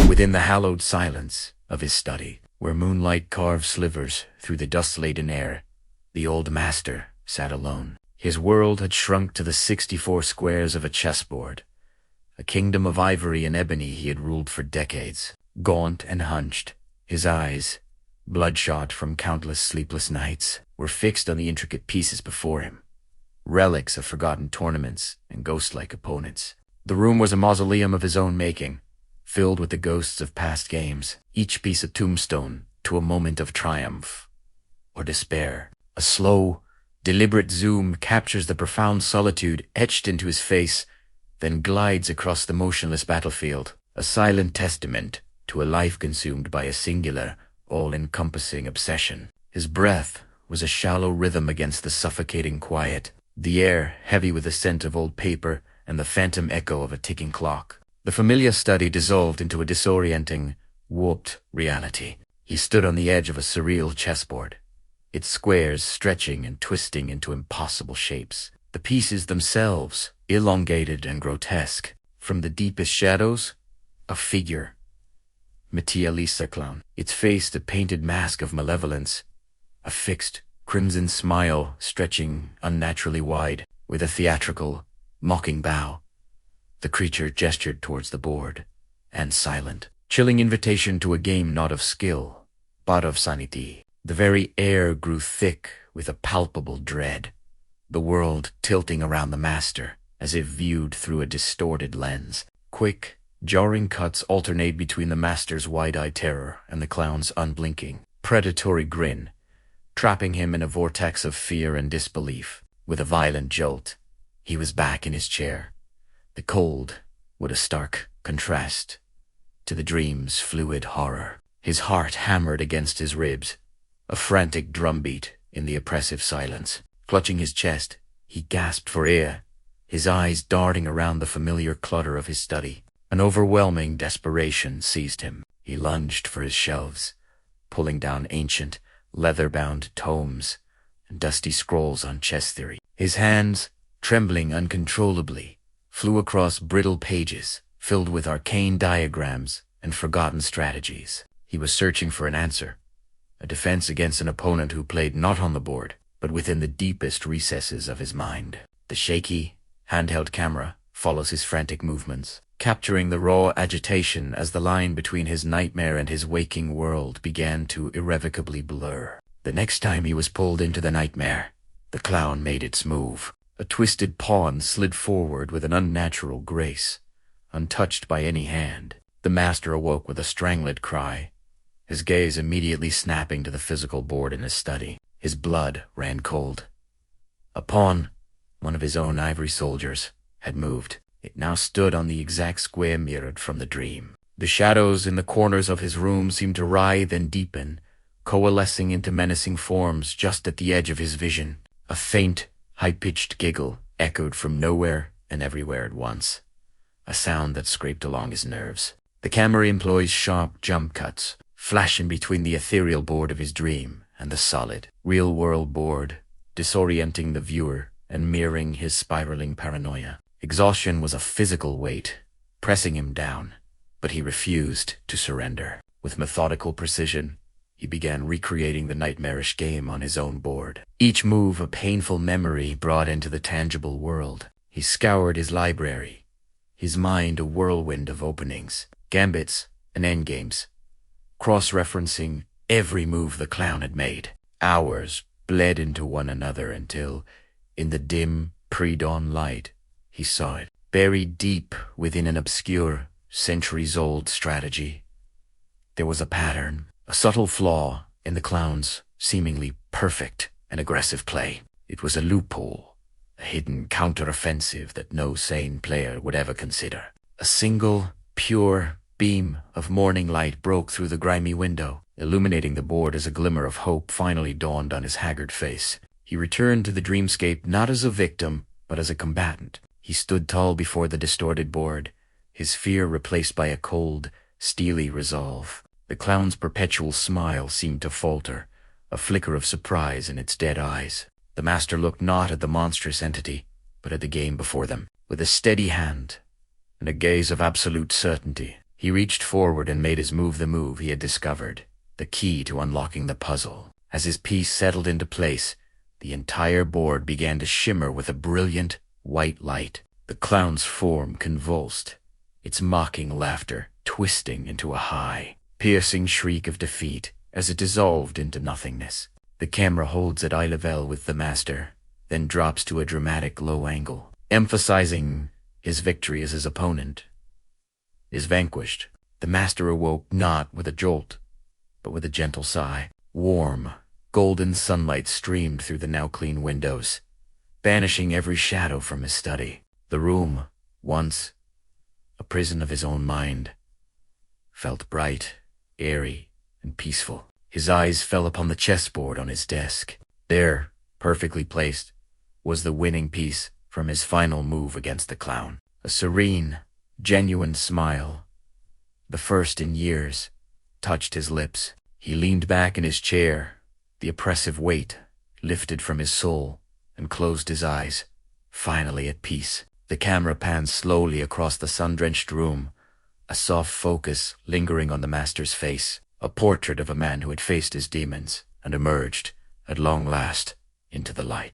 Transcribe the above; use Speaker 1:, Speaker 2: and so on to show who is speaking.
Speaker 1: Within the hallowed silence of his study, where moonlight carved slivers through the dust-laden air, the old master sat alone. His world had shrunk to the 64 squares of a chessboard. A kingdom of ivory and ebony he had ruled for decades. Gaunt and hunched, his eyes, bloodshot from countless sleepless nights, were fixed on the intricate pieces before him, relics of forgotten tournaments and ghost-like opponents. The room was a mausoleum of his own making, filled with the ghosts of past games, each piece a tombstone to a moment of triumph or despair. A slow, deliberate zoom captures the profound solitude etched into his face, then glides across the motionless battlefield, a silent testament to a life consumed by a singular, all-encompassing obsession. His breath was a shallow rhythm against the suffocating quiet, the air heavy with the scent of old paper and the phantom echo of a ticking clock. The familiar study dissolved into a disorienting, warped reality. He stood on the edge of a surreal chessboard, its squares stretching and twisting into impossible shapes, the pieces themselves elongated and grotesque. From the deepest shadows, a figure, Mattia Lisa clown, its face the painted mask of malevolence, a fixed, crimson smile stretching unnaturally wide, with a theatrical, mocking bow. The creature gestured towards the board, and silent, chilling invitation to a game not of skill, but of sanity. The very air grew thick with a palpable dread, the world tilting around the master, as if viewed through a distorted lens. Quick, jarring cuts alternate between the master's wide-eyed terror and the clown's unblinking, predatory grin, trapping him in a vortex of fear and disbelief. With a violent jolt, he was back in his chair, the cold with a stark contrast to the dream's fluid horror. His heart hammered against his ribs, a frantic drumbeat in the oppressive silence. Clutching his chest, he gasped for air, his eyes darting around the familiar clutter of his study. An overwhelming desperation seized him. He lunged for his shelves, pulling down ancient, leather-bound tomes and dusty scrolls on chess theory. His hands, trembling uncontrollably, flew across brittle pages filled with arcane diagrams and forgotten strategies. He was searching for an answer, a defense against an opponent who played not on the board, but within the deepest recesses of his mind. The shaky, handheld camera follows his frantic movements, capturing the raw agitation as the line between his nightmare and his waking world began to irrevocably blur. The next time he was pulled into the nightmare, the clown made its move. A twisted pawn slid forward with an unnatural grace, untouched by any hand. The master awoke with a strangled cry, his gaze immediately snapping to the physical board in his study. His blood ran cold. A pawn, one of his own ivory soldiers, had moved. It now stood on the exact square mirrored from the dream. The shadows in the corners of his room seemed to writhe and deepen, coalescing into menacing forms just at the edge of his vision. A faint, high-pitched giggle echoed from nowhere and everywhere at once, a sound that scraped along his nerves. The camera employs sharp jump cuts, flashing between the ethereal board of his dream and the solid, real-world board, disorienting the viewer and mirroring his spiraling paranoia. Exhaustion was a physical weight, pressing him down, but he refused to surrender. With methodical precision, he began recreating the nightmarish game on his own board. Each move a painful memory brought into the tangible world. He scoured his library, his mind a whirlwind of openings, gambits, and endgames, cross-referencing every move the clown had made. Hours bled into one another until, in the dim, pre-dawn light, he saw it, buried deep within an obscure, centuries-old strategy. There was a pattern, a subtle flaw in the clown's seemingly perfect and aggressive play. It was a loophole, a hidden counter-offensive that no sane player would ever consider. A single, pure beam of morning light broke through the grimy window, illuminating the board as a glimmer of hope finally dawned on his haggard face. He returned to the dreamscape not as a victim, but as a combatant. He stood tall before the distorted board, his fear replaced by a cold, steely resolve. The clown's perpetual smile seemed to falter, a flicker of surprise in its dead eyes. The master looked not at the monstrous entity, but at the game before them. With a steady hand and a gaze of absolute certainty, He reached forward and made his move the move he had discovered, the key to unlocking the puzzle. As his piece settled into place, the entire board began to shimmer with a brilliant, white light. The clown's form convulsed, its mocking laughter twisting into a high, piercing shriek of defeat as it dissolved into nothingness. The camera holds at eye level with the master, then drops to a dramatic low angle, emphasizing his victory as his opponent is vanquished. The master awoke not with a jolt, but with a gentle sigh. Warm, golden sunlight streamed through the now clean windows, banishing every shadow from his study. The room, once a prison of his own mind, felt bright, airy, and peaceful. His eyes fell upon the chessboard on his desk. There, perfectly placed, was the winning piece from his final move against the clown. A serene, genuine smile, the first in years, touched his lips. He leaned back in his chair, the oppressive weight lifted from his soul, and closed his eyes, finally at peace. The camera pans slowly across the sun-drenched room, a soft focus lingering on the master's face, a portrait of a man who had faced his demons and emerged, at long last, into the light.